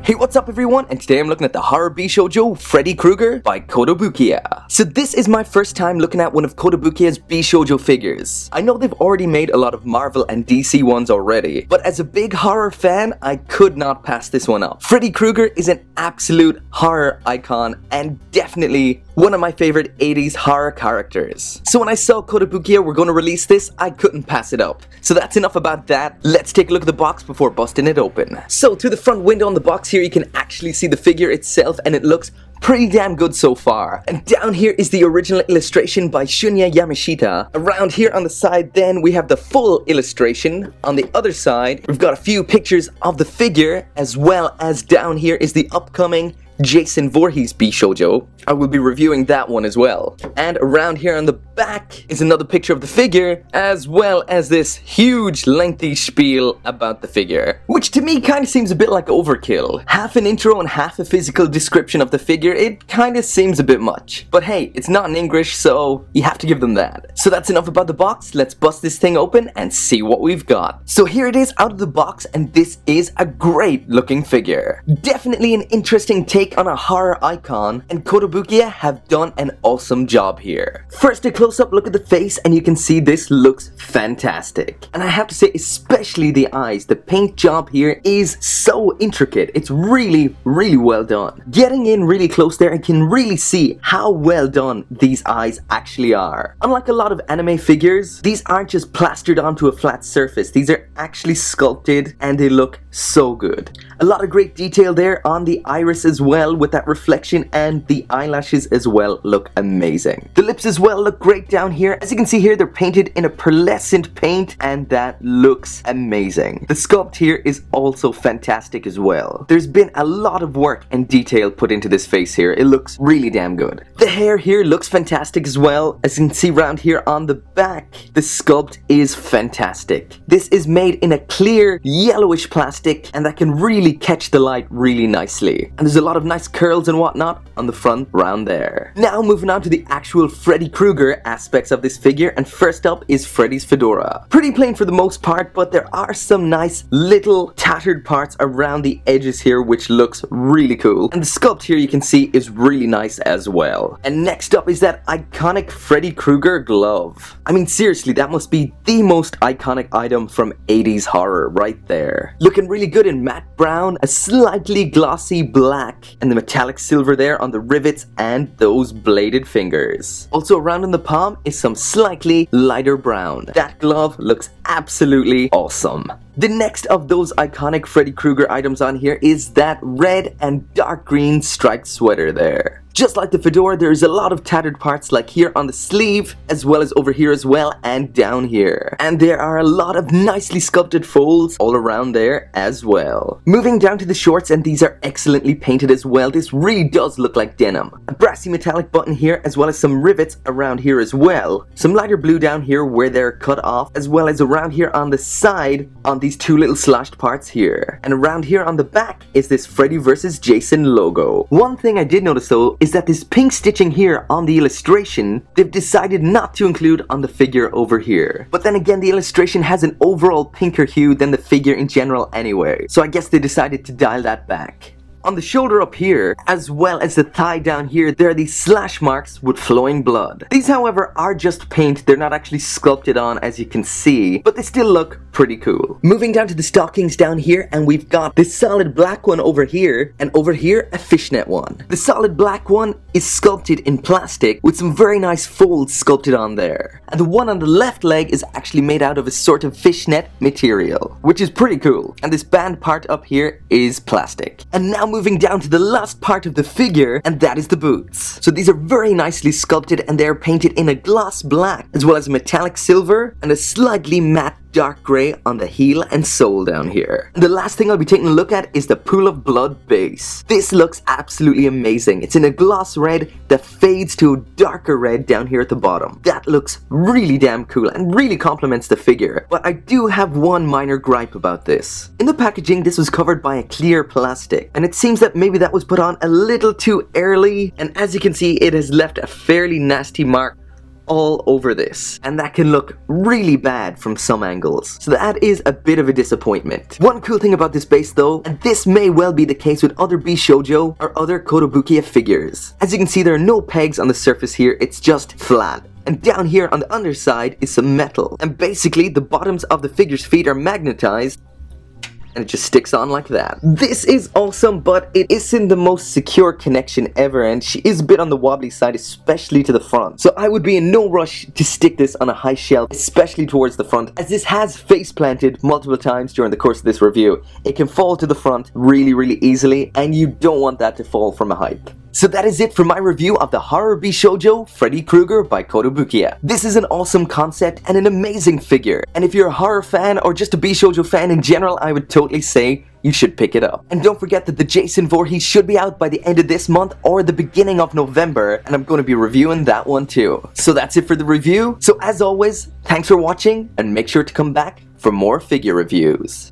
Hey, what's up everyone? And today I'm looking at the horror Bishoujo, Freddy Krueger by Kotobukiya. So this is my first time looking at one of Kotobukiya's Bishoujo figures. I know they've already made a lot of Marvel and DC ones already, but as a big horror fan, I could not pass this one up. Freddy Krueger is an absolute horror icon and definitely one of my favorite 80s horror characters. So when I saw Kotobukiya were going to release this, I couldn't pass it up. So that's enough about that. Let's take a look at the box before busting it open. So to the front window on the box here, you can actually see the figure itself and it looks pretty damn good so far. And down here is the original illustration by Shunya Yamashita. Around here on the side then we have the full illustration. On the other side we've got a few pictures of the figure, as well as down here is the upcoming Jason Voorhees Bishoujo. I will be reviewing that one as well. And around here on the back is another picture of the figure, as well as this huge lengthy spiel about the figure, which to me kind of seems a bit like overkill. Half an intro and half a physical description of the figure, it kind of seems a bit much. But hey, it's not in English, so you have to give them that. So that's enough about the box. Let's bust this thing open and see what we've got. So here it is out of the box, and this is a great looking figure. Definitely an interesting take on a horror icon, and Kotobukiya have done an awesome job here. First, a close-up look at the face, and you can see this looks fantastic. And I have to say, especially the eyes, the paint job here is so intricate. It's really well done. Getting in really close there, I can really see how well done these eyes actually are. Unlike a lot of anime figures, these aren't just plastered onto a flat surface. These are actually sculpted, and they look so good. A lot of great detail there on the iris as well, with that reflection, and the eyelashes as well look amazing. The lips as well look great down here. As you can see here, they're painted in a pearlescent paint, and that looks amazing. The sculpt here is also fantastic as well. There's been a lot of work and detail put into this face here. It looks really damn good. The hair here looks fantastic as well. As you can see around here on the back, the sculpt is fantastic. This is made in a clear yellowish plastic, and that can really catch the light really nicely. And there's a lot of nice curls and whatnot on the front round there. Now moving on to the actual Freddy Krueger aspects of this figure, and first up is Freddy's fedora. Pretty plain for the most part, but there are some nice little tattered parts around the edges here which looks really cool. And the sculpt here you can see is really nice as well. And next up is that iconic Freddy Krueger glove. I mean seriously, that must be the most iconic item from 80s horror right there. Looking really good in matte brown, a slightly glossy black, and the metallic silver there on the rivets and those bladed fingers. Also around in the palm is some slightly lighter brown. That glove looks absolutely awesome. The next of those iconic Freddy Krueger items on here is that red and dark green striped sweater there. Just like the fedora, there's a lot of tattered parts like here on the sleeve, as well as over here as well, and down here. And there are a lot of nicely sculpted folds all around there as well. Moving down to the shorts, and these are excellently painted as well. This really does look like denim. A brassy metallic button here, as well as some rivets around here as well. Some lighter blue down here where they're cut off, as well as around here on the side on these two little slashed parts here. And around here on the back is this Freddy vs. Jason logo. One thing I did notice though is that this pink stitching here on the illustration, they've decided not to include on the figure over here. But then again, the illustration has an overall pinker hue than the figure in general anyway, so I guess they decided to dial that back. On the shoulder up here, as well as the thigh down here, there are these slash marks with flowing blood. These, however, are just paint. They're not actually sculpted on, as you can see, but they still look pretty cool. Moving down to the stockings down here, and we've got this solid black one over here, and over here, a fishnet one. The solid black one is sculpted in plastic with some very nice folds sculpted on there. And the one on the left leg is actually made out of a sort of fishnet material, which is pretty cool. And this band part up here is plastic. And now moving down to the last part of the figure, and that is the boots. So these are very nicely sculpted, and they're painted in a gloss black, as well as a metallic silver and a slightly matte dark grey on the heel and sole down here. And the last thing I'll be taking a look at is the pool of blood base. This looks absolutely amazing. It's in a gloss red that fades to a darker red down here at the bottom. That looks really damn cool and really complements the figure. But I do have one minor gripe about this. In the packaging, this was covered by a clear plastic, and it seems that maybe that was put on a little too early, and as you can see, it has left a fairly nasty mark all over this, and that can look really bad from some angles. So that is a bit of a disappointment. One cool thing about this base though, and this may well be the case with other Bishoujo or other Kotobukiya figures. As you can see, there are no pegs on the surface here, it's just flat. And down here on the underside is some metal. And basically the bottoms of the figure's feet are magnetized, and it just sticks on like that. This is awesome, but it isn't the most secure connection ever, and she is a bit on the wobbly side, especially to the front. So I would be in no rush to stick this on a high shelf, especially towards the front, as this has face planted multiple times during the course of this review. It can fall to the front really easily, and you don't want that to fall from a height. So that is it for my review of the horror Bishoujo Freddy Krueger by Kotobukiya. This is an awesome concept and an amazing figure, and if you're a horror fan or just a Bishoujo fan in general, I would totally say you should pick it up. And don't forget that the Jason Voorhees should be out by the end of this month or the beginning of November, and I'm going to be reviewing that one too. So that's it for the review. So as always, thanks for watching, and make sure to come back for more figure reviews.